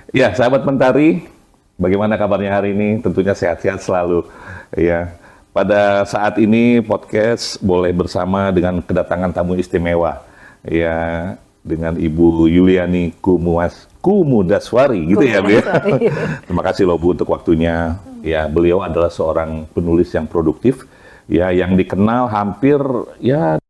Ya, sahabat Mentari, bagaimana kabarnya hari ini? Tentunya sehat-sehat selalu. Ya, pada saat ini podcast boleh bersama dengan kedatangan tamu istimewa. Ya, dengan Ibu Yuliani Kumudaswari, gitu ya, Bu. Ya? Terima kasih loh Bu untuk waktunya. Ya, beliau adalah seorang penulis yang produktif, ya, yang dikenal hampir ya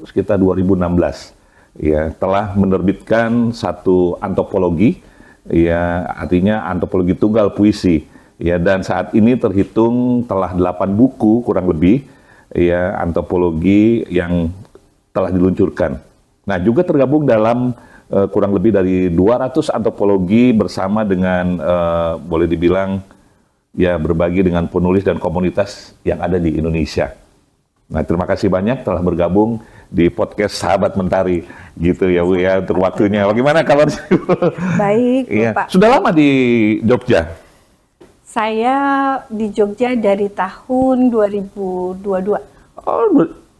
sekitar 2016. Ya, telah menerbitkan satu antologi, ya, artinya antologi tunggal puisi, ya, dan saat ini terhitung telah 8 buku kurang lebih, ya, antologi yang telah diluncurkan. Nah, juga tergabung dalam kurang lebih dari 200 antologi bersama dengan boleh dibilang ya berbagi dengan penulis dan komunitas yang ada di Indonesia. Nah, terima kasih banyak telah bergabung di podcast Sahabat Mentari, gitu ya Bu ya, untuk waktunya. Bagaimana kabarnya? Baik, Iya. Bapak. Sudah lama di Jogja? Saya di Jogja dari tahun 2022. Oh,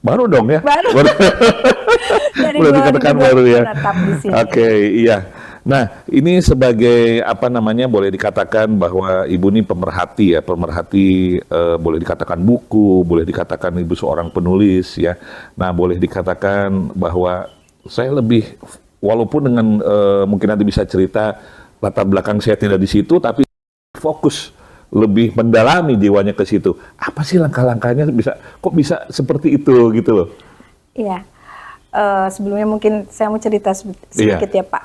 baru dong ya? Baru. Dari Boleh dikatakan baru ya? Tetap di sini. Oke, iya. Nah, ini sebagai apa namanya, boleh dikatakan bahwa Ibu ini pemerhati ya, pemerhati boleh dikatakan buku, boleh dikatakan Ibu seorang penulis ya. Nah, boleh dikatakan bahwa saya lebih, walaupun dengan mungkin nanti bisa cerita latar belakang saya tidak di situ, tapi fokus lebih mendalami jiwanya ke situ. Apa sih langkah-langkahnya kok bisa seperti itu gitu loh? Iya. Sebelumnya mungkin saya mau cerita sedikit ya Pak.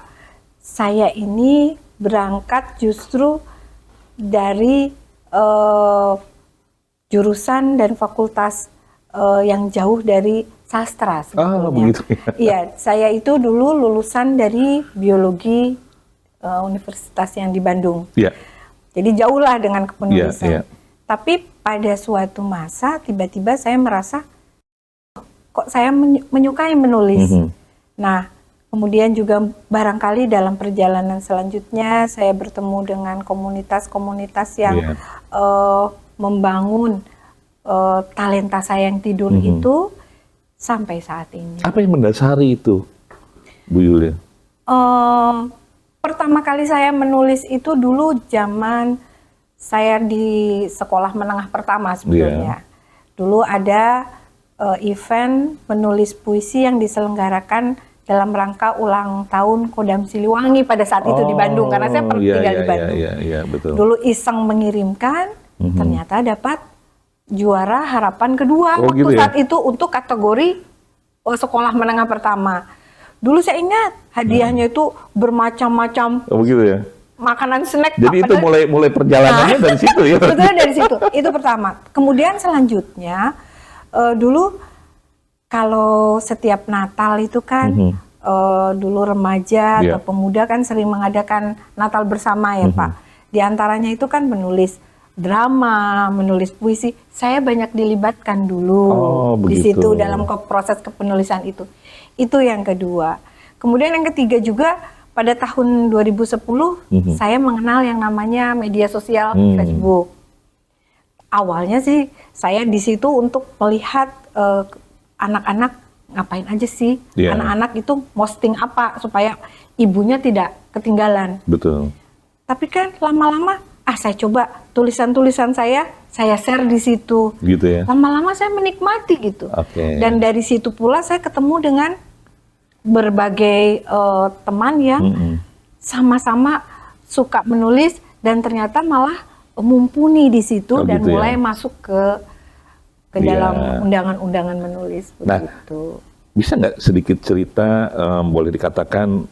Saya ini berangkat justru dari jurusan dan fakultas yang jauh dari sastra sebetulnya. Ah, begitu ya. Iya, saya itu dulu lulusan dari biologi universitas yang di Bandung. Iya. Jadi jauh lah dengan kepenulisan. Iya, iya. Tapi pada suatu masa tiba-tiba saya merasa kok saya menyukai menulis. Nah, kemudian juga barangkali dalam perjalanan selanjutnya saya bertemu dengan komunitas-komunitas yang membangun talenta saya yang tidur itu sampai saat ini. Apa yang mendasari itu, Bu Yulia? Pertama kali saya menulis itu dulu zaman saya di sekolah menengah pertama sebetulnya. Dulu ada event menulis puisi yang diselenggarakan dalam rangka ulang tahun Kodam Siliwangi pada saat itu di Bandung, karena saya pernah tinggal di Bandung. Iya, betul. Dulu iseng mengirimkan, ternyata dapat juara harapan kedua waktu gitu saat itu untuk kategori sekolah menengah pertama. Dulu saya ingat hadiahnya itu bermacam-macam. Oh begitu ya. Makanan snack. Jadi itu mulai perjalanannya dari situ ya. Betul, dari situ. Itu pertama. Kemudian selanjutnya dulu kalau setiap Natal itu kan dulu remaja atau pemuda kan sering mengadakan Natal bersama ya Pak. Di antaranya itu kan menulis drama, menulis puisi. Saya banyak dilibatkan dulu di situ dalam proses kepenulisan itu. Itu yang kedua. Kemudian yang ketiga juga pada tahun 2010 saya mengenal yang namanya media sosial Facebook. Awalnya sih saya di situ untuk melihat anak-anak ngapain aja sih, anak-anak itu posting apa supaya ibunya tidak ketinggalan. Betul. Tapi kan lama-lama, saya coba tulisan-tulisan saya share di situ. Gitu ya. Lama-lama saya menikmati gitu. Dan dari situ pula saya ketemu dengan berbagai teman yang sama-sama suka menulis dan ternyata malah mumpuni di situ dan gitu mulai masuk ke dalam undangan-undangan menulis begitu. Nah, bisa nggak sedikit cerita, boleh dikatakan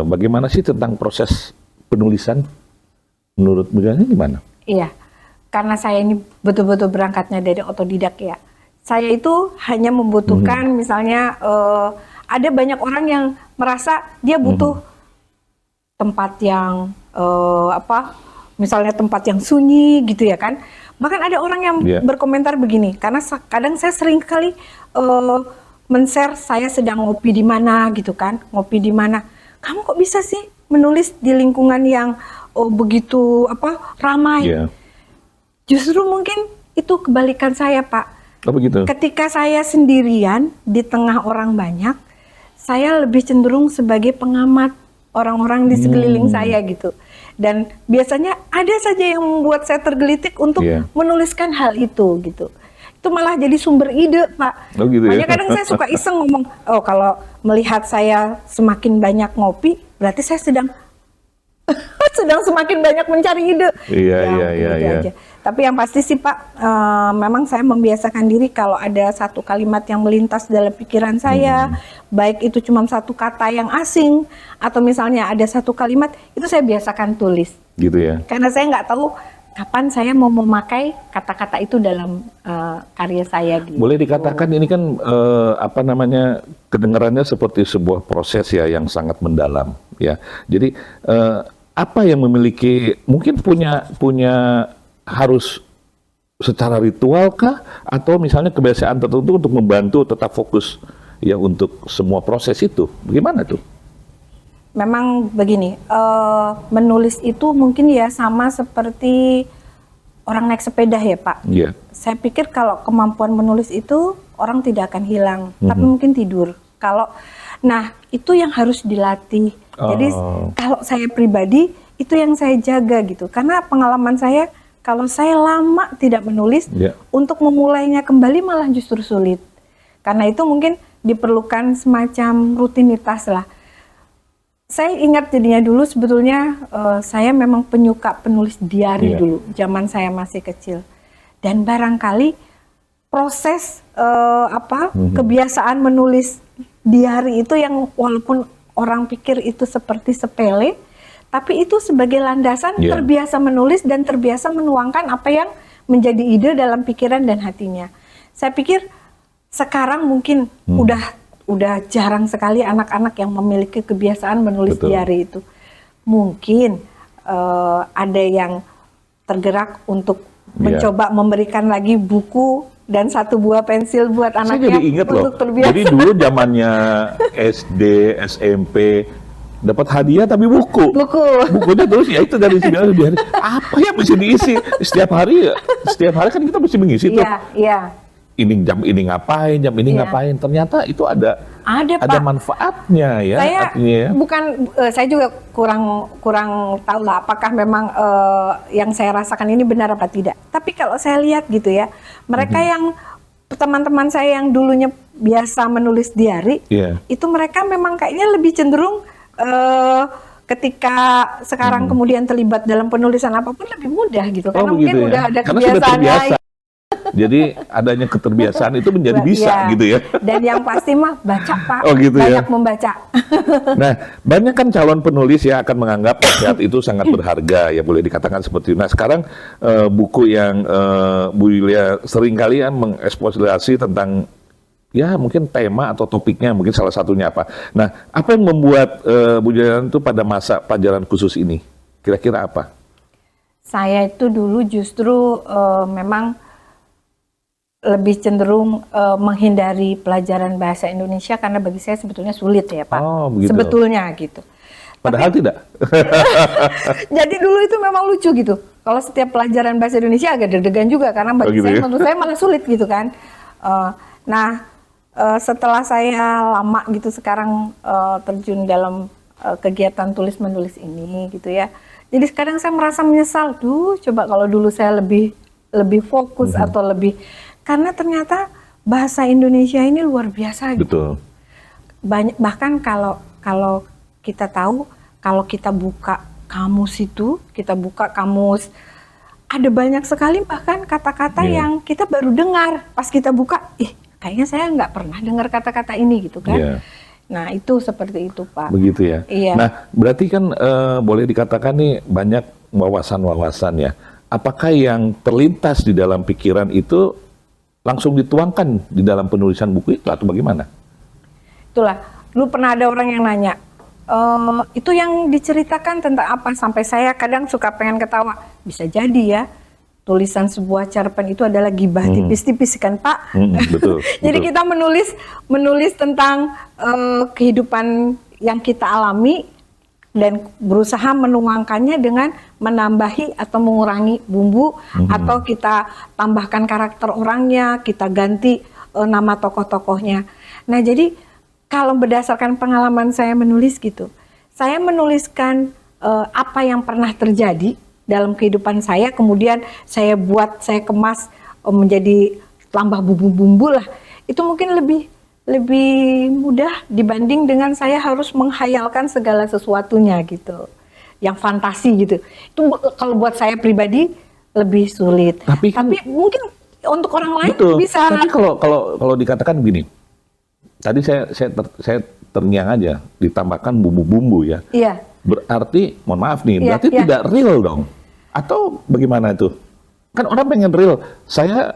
bagaimana sih tentang proses penulisan menurut Megani gimana? Iya, karena saya ini betul-betul berangkatnya dari otodidak ya. Saya itu hanya membutuhkan misalnya ada banyak orang yang merasa dia butuh tempat yang misalnya tempat yang sunyi gitu ya kan. Bahkan ada orang yang berkomentar begini, karena kadang saya sering kali men-share saya sedang ngopi di mana gitu kan, ngopi di mana. Kamu kok bisa sih menulis di lingkungan yang begitu ramai? Justru mungkin itu kebalikan saya Pak. Oh begitu. Ketika saya sendirian di tengah orang banyak, saya lebih cenderung sebagai pengamat orang-orang di sekeliling saya gitu. Dan biasanya ada saja yang membuat saya tergelitik untuk menuliskan hal itu gitu. Itu malah jadi sumber ide, Pak. Oh, gitu. Makanya kadang saya suka iseng ngomong, oh kalau melihat saya semakin banyak ngopi, berarti saya sedang semakin banyak mencari ide. Iya. Aja. Tapi yang pasti sih Pak, memang saya membiasakan diri kalau ada satu kalimat yang melintas dalam pikiran saya, baik itu cuma satu kata yang asing, atau misalnya ada satu kalimat, itu saya biasakan tulis. Gitu ya. Karena saya nggak tahu kapan saya mau memakai kata-kata itu dalam karya saya. Gitu. Boleh dikatakan ini kan kedengarannya seperti sebuah proses ya yang sangat mendalam ya. Jadi apa yang memiliki mungkin punya harus secara ritual kah atau misalnya kebiasaan tertentu untuk membantu tetap fokus ya untuk semua proses itu? Bagaimana tuh? Memang begini, menulis itu mungkin ya sama seperti orang naik sepeda ya Pak. Iya. Saya pikir kalau kemampuan menulis itu orang tidak akan hilang, tapi mungkin tidur. Nah itu yang harus dilatih. Jadi kalau saya pribadi itu yang saya jaga gitu, karena pengalaman saya kalau saya lama tidak menulis, untuk memulainya kembali malah justru sulit. Karena itu mungkin diperlukan semacam rutinitas lah. Saya ingat jadinya dulu sebetulnya saya memang penyuka penulis diari dulu, zaman saya masih kecil. Dan barangkali proses kebiasaan menulis diari itu yang walaupun orang pikir itu seperti sepele, tapi itu sebagai landasan terbiasa menulis dan terbiasa menuangkan apa yang menjadi ide dalam pikiran dan hatinya. Saya pikir sekarang mungkin udah jarang sekali anak-anak yang memiliki kebiasaan menulis diari itu. Mungkin ada yang tergerak untuk mencoba memberikan lagi buku dan satu buah pensil buat anaknya. Saya jadi ingat loh. Terbiasa. Jadi dulu zamannya SD, SMP dapat hadiah tapi bukunya terus ya itu dari sini apa yang mesti diisi setiap hari kan kita mesti mengisi tuh. Iya. Ini jam ini ngapain, jam ini ngapain. Ternyata itu ada Pak. manfaatnya ya. Saya juga kurang tahu lah apakah memang yang saya rasakan ini benar apa tidak. Tapi kalau saya lihat gitu ya, mereka yang teman-teman saya yang dulunya biasa menulis diari, itu mereka memang kayaknya lebih cenderung ketika sekarang kemudian terlibat dalam penulisan apapun lebih mudah gitu, karena mungkin udah ada kebiasaan lain. Jadi adanya keterbiasaan itu menjadi bisa gitu ya. Dan yang pasti mah baca Pak, banyak membaca. Nah, banyak kan calon penulis ya akan menganggap nasihat itu sangat berharga ya, boleh dikatakan seperti itu. Nah sekarang buku yang Bu Yulia seringkali mengeksplorasi tentang ya mungkin tema atau topiknya, mungkin salah satunya apa. Nah apa yang membuat Bu Yulia itu pada masa pelajaran khusus ini? Kira-kira apa? Saya itu dulu justru memang lebih cenderung menghindari pelajaran bahasa Indonesia karena bagi saya sebetulnya sulit ya Pak. Oh, begitu. Sebetulnya gitu. Padahal tidak. Jadi dulu itu memang lucu gitu. Kalau setiap pelajaran bahasa Indonesia agak deg-degan juga karena bagi saya menurut saya malah sulit gitu kan. Setelah saya lama gitu sekarang terjun dalam kegiatan tulis-menulis ini gitu ya. Jadi sekarang saya merasa menyesal. Coba kalau dulu saya lebih fokus atau lebih, karena ternyata bahasa Indonesia ini luar biasa gitu. Betul. Bahkan kalau kita tahu, kalau kita buka kamus itu, ada banyak sekali bahkan kata-kata yang kita baru dengar. Pas kita buka, kayaknya saya nggak pernah dengar kata-kata ini gitu kan. Nah itu seperti itu Pak. Begitu ya. Iya. Nah berarti kan boleh dikatakan nih banyak wawasan-wawasan ya. Apakah yang terlintas di dalam pikiran itu langsung dituangkan di dalam penulisan buku itu atau bagaimana? Itulah, dulu pernah ada orang yang nanya, itu yang diceritakan tentang apa? Sampai saya kadang suka pengen ketawa. Bisa jadi ya, tulisan sebuah cerpen itu adalah gibah tipis-tipis kan Pak? Betul. Jadi kita menulis tentang kehidupan yang kita alami, dan berusaha menuangkannya dengan menambahi atau mengurangi bumbu, atau kita tambahkan karakter orangnya, kita ganti nama tokoh-tokohnya. Nah jadi kalau berdasarkan pengalaman saya menulis gitu, saya menuliskan apa yang pernah terjadi dalam kehidupan saya, kemudian saya kemas menjadi tambah bumbu-bumbu lah. Itu mungkin lebih mudah dibanding dengan saya harus menghayalkan segala sesuatunya gitu, yang fantasi gitu. Itu kalau buat saya pribadi lebih sulit. Tapi mungkin untuk orang lain betul. bisa. Tapi kalau dikatakan begini, tadi saya terngiang aja, ditambahkan bumbu-bumbu ya. Iya. Berarti, mohon maaf nih, berarti tidak real dong? Atau bagaimana itu? Kan orang pengen real. Saya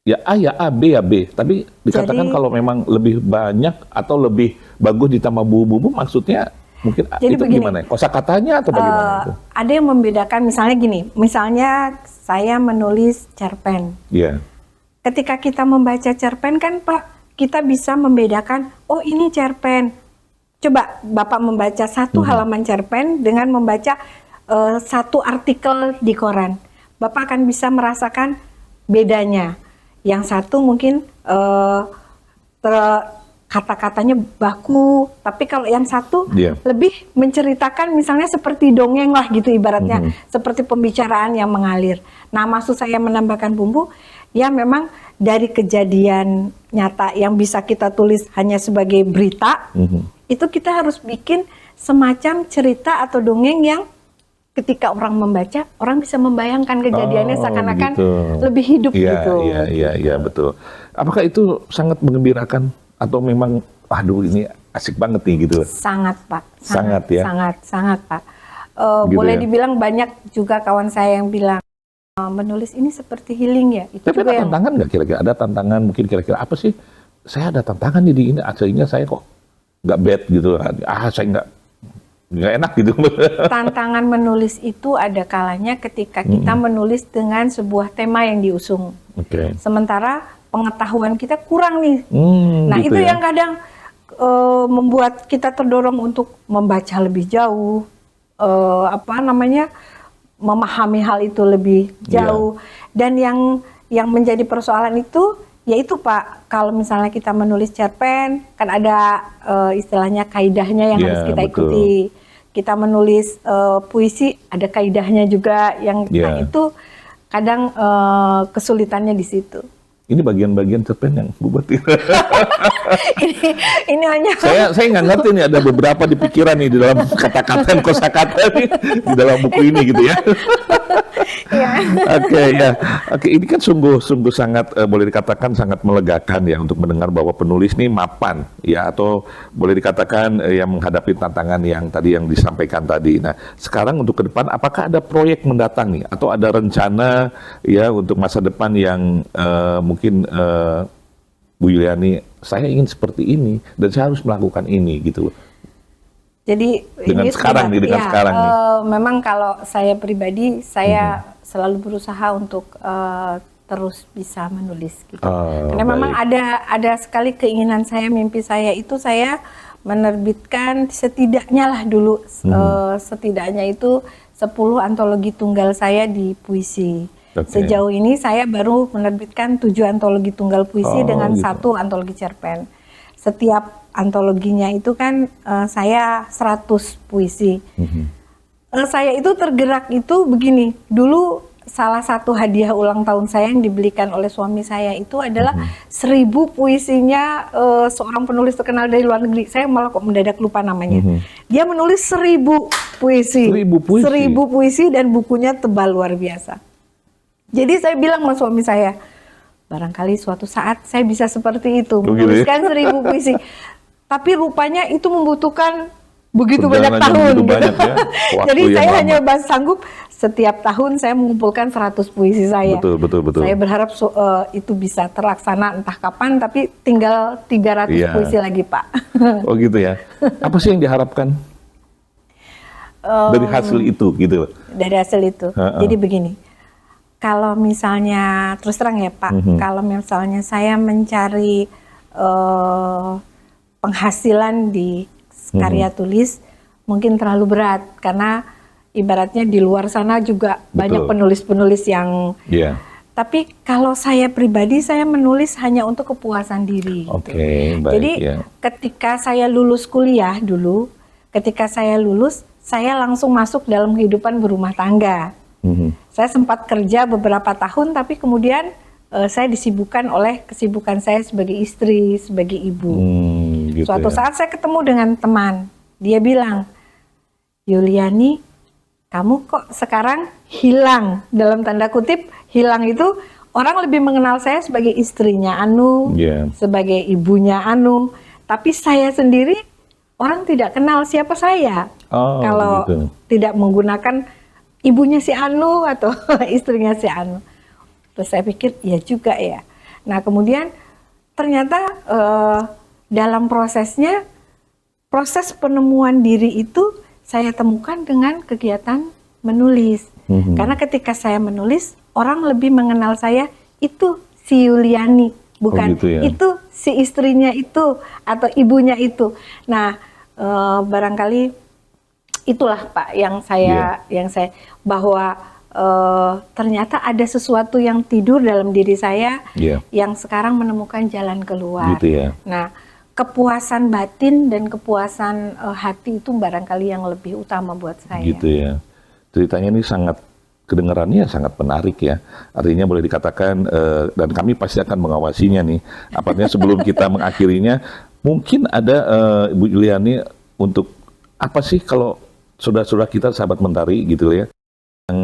ya A ya A, B ya B. Tapi dikatakan kalau memang lebih banyak atau lebih bagus ditambah bumbu-bumbu, maksudnya mungkin jadi itu begini, gimana? Kosakatanya atau bagaimana itu? Ada yang membedakan, misalnya gini, misalnya saya menulis cerpen. Iya. Ketika kita membaca cerpen kan Pak, kita bisa membedakan, oh ini cerpen. Coba Bapak membaca satu halaman cerpen dengan membaca satu artikel di koran. Bapak akan bisa merasakan bedanya. Yang satu mungkin kata-katanya baku, tapi kalau yang satu lebih menceritakan misalnya seperti dongeng lah gitu ibaratnya, seperti pembicaraan yang mengalir. Nah, maksud saya menambahkan bumbu, ya memang dari kejadian nyata yang bisa kita tulis hanya sebagai berita, itu kita harus bikin semacam cerita atau dongeng yang ketika orang membaca, orang bisa membayangkan kejadiannya seakan-akan lebih hidup gitu. Iya, betul. Apakah itu sangat menggembirakan atau memang, aduh ini asik banget nih gitu? Sangat Pak. Sangat ya? Sangat Pak. Gitu boleh ya? dibilang banyak juga kawan saya yang bilang, menulis ini seperti healing ya. Itu tapi ada tantangan nggak kira-kira? Ada tantangan mungkin kira-kira apa sih? Saya ada tantangan nih di ini, aslinya saya kok nggak bad gitu. Saya nggak enak gitu. Tantangan menulis itu ada kalanya ketika kita menulis dengan sebuah tema yang diusung. Sementara pengetahuan kita kurang nih. Nah gitu itu ya? Yang kadang membuat kita terdorong untuk membaca lebih jauh, memahami hal itu lebih jauh. Dan yang menjadi persoalan itu, yaitu Pak, kalau misalnya kita menulis cerpen, kan ada istilahnya kaidahnya yang harus kita ikuti. Kita menulis puisi, ada kaidahnya juga yang nah itu kadang kesulitannya di situ. Ini bagian-bagian cerpen yang gue buat. ini hanya saya nggak ngerti nih, ada beberapa di pikiran nih di dalam kata-kata dan kosakata nih di dalam buku ini gitu ya. Oke, ini kan sungguh sangat boleh dikatakan sangat melegakan ya untuk mendengar bahwa penulis nih mapan ya, atau boleh dikatakan yang menghadapi tantangan yang tadi yang disampaikan tadi. Nah, sekarang untuk ke depan apakah ada proyek mendatang nih atau ada rencana ya untuk masa depan yang mungkin Bu Yuliani, saya ingin seperti ini dan saya harus melakukan ini gitu. Jadi dengan sekarang nih. Memang kalau saya pribadi, saya selalu berusaha untuk terus bisa menulis gitu. Karena memang ada sekali keinginan saya, mimpi saya itu saya menerbitkan setidaknya lah dulu, setidaknya itu 10 antologi tunggal saya di puisi. Sejauh ini saya baru menerbitkan 7 antologi tunggal puisi dengan 1 antologi cerpen. Setiap antologinya itu kan saya 100 puisi. Saya itu tergerak itu begini, dulu salah satu hadiah ulang tahun saya yang dibelikan oleh suami saya itu adalah 1000 puisinya seorang penulis terkenal dari luar negeri. Saya malah kok mendadak lupa namanya. Dia menulis 1000 puisi. 1000 puisi dan bukunya tebal luar biasa. Jadi saya bilang sama suami saya, barangkali suatu saat saya bisa seperti itu, menuliskan 1000 puisi. Tapi rupanya itu membutuhkan begitu banyak tahun. Banyak, ya? Jadi saya hanya sanggup setiap tahun saya mengumpulkan 100 puisi saya. Betul. Saya berharap itu bisa terlaksana entah kapan, tapi tinggal 300 puisi lagi Pak. Oh gitu ya. Apa sih yang diharapkan dari hasil itu gitu? Dari hasil itu. Jadi begini. Kalau misalnya, terus terang ya Pak, kalau misalnya saya mencari penghasilan di karya tulis, mungkin terlalu berat. Karena ibaratnya di luar sana juga banyak penulis-penulis yang... Tapi kalau saya pribadi, saya menulis hanya untuk kepuasan diri. Baik, jadi ketika saya lulus kuliah dulu, ketika saya lulus, saya langsung masuk dalam kehidupan berumah tangga. Saya sempat kerja beberapa tahun, tapi kemudian saya disibukkan oleh kesibukan saya sebagai istri, sebagai ibu. Gitu Suatu ya. saat saya ketemu dengan teman, dia bilang, Yuliani, kamu kok sekarang hilang, dalam tanda kutip hilang itu orang lebih mengenal saya sebagai istrinya Anu, sebagai ibunya Anu, tapi saya sendiri orang tidak kenal siapa saya kalau gitu. tidak menggunakan ibunya si Anu atau istrinya si Anu. Terus saya pikir ya juga ya. Nah kemudian ternyata dalam prosesnya, proses penemuan diri itu saya temukan dengan kegiatan menulis. Karena ketika saya menulis, orang lebih mengenal saya itu si Yuliani, bukan gitu ya. itu si istrinya itu atau ibunya itu. Nah barangkali itulah Pak yang saya bahwa ternyata ada sesuatu yang tidur dalam diri saya yang sekarang menemukan jalan keluar. Gitu ya. Nah, kepuasan batin dan kepuasan hati itu barangkali yang lebih utama buat saya. Gitu ya. Ceritanya ini sangat kedengarannya sangat menarik ya. Artinya boleh dikatakan dan kami pasti akan mengawasinya nih. Apanya sebelum kita mengakhirinya, mungkin ada Bu Yuliani untuk apa sih kalau saudara-saudara kita sahabat Mentari gitu ya, yang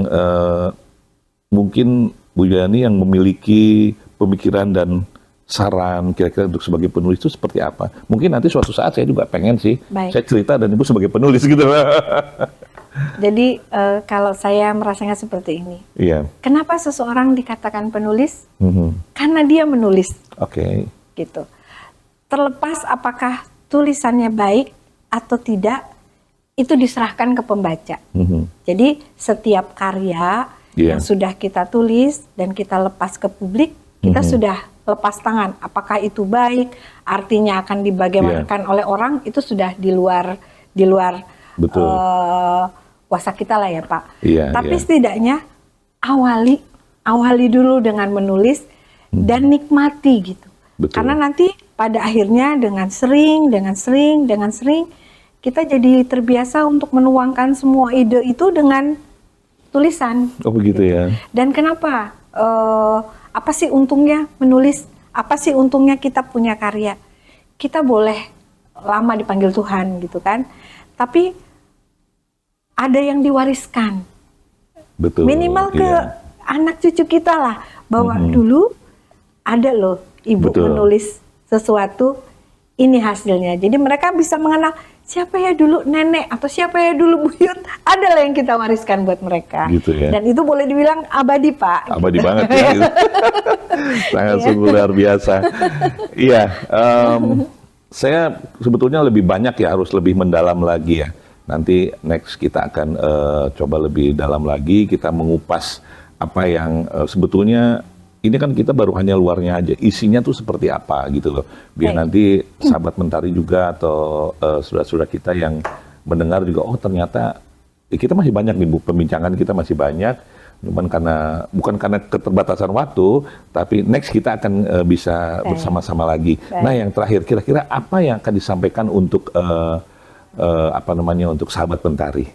mungkin Bu Yuliani yang memiliki pemikiran dan saran kira-kira untuk sebagai penulis itu seperti apa? Mungkin nanti suatu saat saya juga pengen sih, saya cerita dan Ibu sebagai penulis gitu. Jadi kalau saya merasanya seperti ini, kenapa seseorang dikatakan penulis? Karena dia menulis. Gitu. Terlepas apakah tulisannya baik atau tidak, itu diserahkan ke pembaca. Jadi setiap karya yang sudah kita tulis dan kita lepas ke publik, kita sudah lepas tangan. Apakah itu baik, artinya akan dibagaimanakan oleh orang, itu sudah di luar kuasa kita lah ya Pak. Tapi setidaknya awali dulu dengan menulis dan nikmati gitu. Karena nanti pada akhirnya dengan sering kita jadi terbiasa untuk menuangkan semua ide itu dengan tulisan. Oh begitu ya. Dan kenapa? Apa sih untungnya menulis? Apa sih untungnya kita punya karya? Kita boleh lama dipanggil Tuhan gitu kan. Tapi ada yang diwariskan. Betul. Minimal ke anak cucu kita lah. Bahwa dulu ada loh ibu menulis sesuatu, ini hasilnya. Jadi mereka bisa mengenal siapa ya dulu nenek atau siapa ya dulu buyut, adalah yang kita wariskan buat mereka. Gitu ya. Dan itu boleh dibilang abadi Pak. Abadi gitu. banget ya. Sangat sungguh luar biasa. Iya, saya sebetulnya lebih banyak ya, harus lebih mendalam lagi ya. Nanti next kita akan coba lebih dalam lagi, kita mengupas apa yang sebetulnya ini kan kita baru hanya luarnya aja, isinya tuh seperti apa gitu loh. Biar nanti sahabat Mentari juga atau saudara-saudara kita yang mendengar juga, oh ternyata kita masih banyak nih Bu, pembincangan kita masih banyak. Bukan karena keterbatasan waktu, tapi next kita akan bisa bersama-sama lagi. Nah yang terakhir, kira-kira apa yang akan disampaikan untuk untuk sahabat Mentari?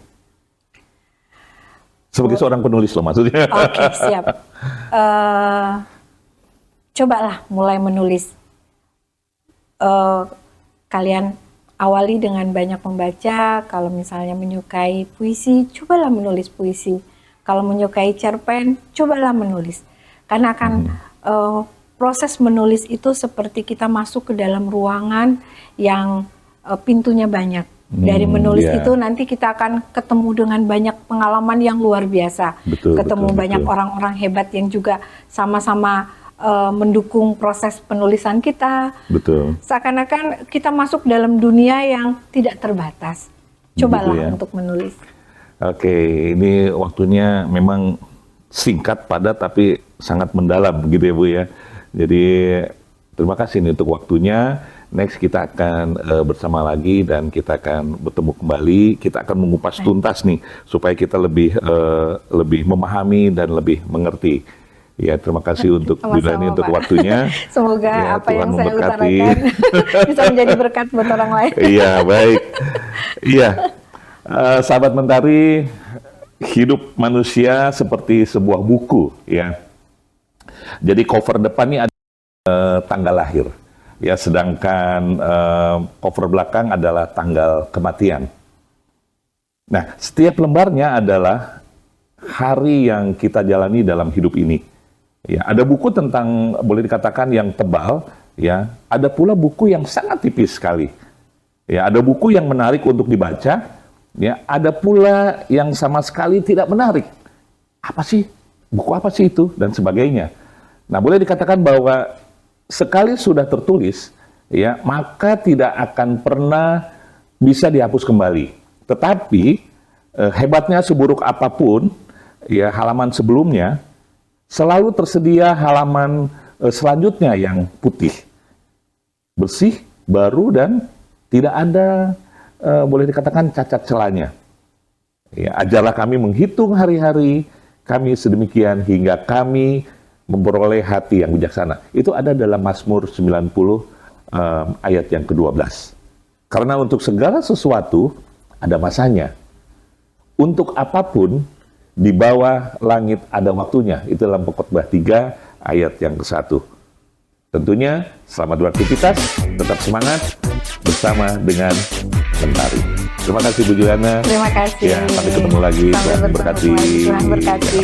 Sebagai seorang penulis loh maksudnya. Oke, siap. Cobalah mulai menulis. Kalian awali dengan banyak membaca. Kalau misalnya menyukai puisi, cobalah menulis puisi. Kalau menyukai cerpen, cobalah menulis. Karena akan proses menulis itu seperti kita masuk ke dalam ruangan yang pintunya banyak. Dari menulis itu nanti kita akan ketemu dengan banyak pengalaman yang luar biasa. Ketemu banyak orang-orang hebat yang juga sama-sama mendukung proses penulisan kita. Seakan-akan kita masuk dalam dunia yang tidak terbatas. Cobalah untuk menulis. Oke, ini waktunya memang singkat, padat, tapi sangat mendalam gitu ya Bu ya. Jadi terima kasih nih untuk waktunya. Next kita akan bersama lagi dan kita akan bertemu kembali. Kita akan mengupas tuntas nih supaya kita lebih memahami dan lebih mengerti. Ya, terima kasih untuk Bu Sama-sama, Dani untuk Pak. waktunya. Semoga Ya, apa Tuhan yang saya memberkati. utarakan bisa menjadi berkat buat orang lain. Iya, baik. Iya, sahabat Mentari, hidup manusia seperti sebuah buku, ya. Jadi cover depannya ada tanggal lahir, ya, sedangkan cover belakang adalah tanggal kematian. Nah, setiap lembarnya adalah hari yang kita jalani dalam hidup ini. Ya, ada buku tentang boleh dikatakan yang tebal, ya. Ada pula buku yang sangat tipis sekali. Ya, ada buku yang menarik untuk dibaca, ya. Ada pula yang sama sekali tidak menarik. Apa sih? Buku apa sih itu? Dan sebagainya. Nah, boleh dikatakan bahwa sekali sudah tertulis, ya, maka tidak akan pernah bisa dihapus kembali. Tetapi hebatnya seburuk apapun, ya, halaman sebelumnya selalu tersedia halaman selanjutnya yang putih, bersih, baru, dan tidak ada boleh dikatakan cacat celanya. Ya, ajarlah kami menghitung hari-hari kami sedemikian hingga kami memperoleh hati yang bijaksana. Itu ada dalam Mazmur 90 ayat yang ke-12. Karena untuk segala sesuatu ada masanya. Untuk apapun di bawah langit ada waktunya. Itu dalam Pengkhotbah 3 ayat yang ke-1. Tentunya selamat beraktivitas, tetap semangat bersama dengan Mentari. Terima kasih Bu Juliana. Terima kasih. Ya, sampai ketemu lagi. Sampai Tuhan bertemu berkati. lagi. Tuhan berkati.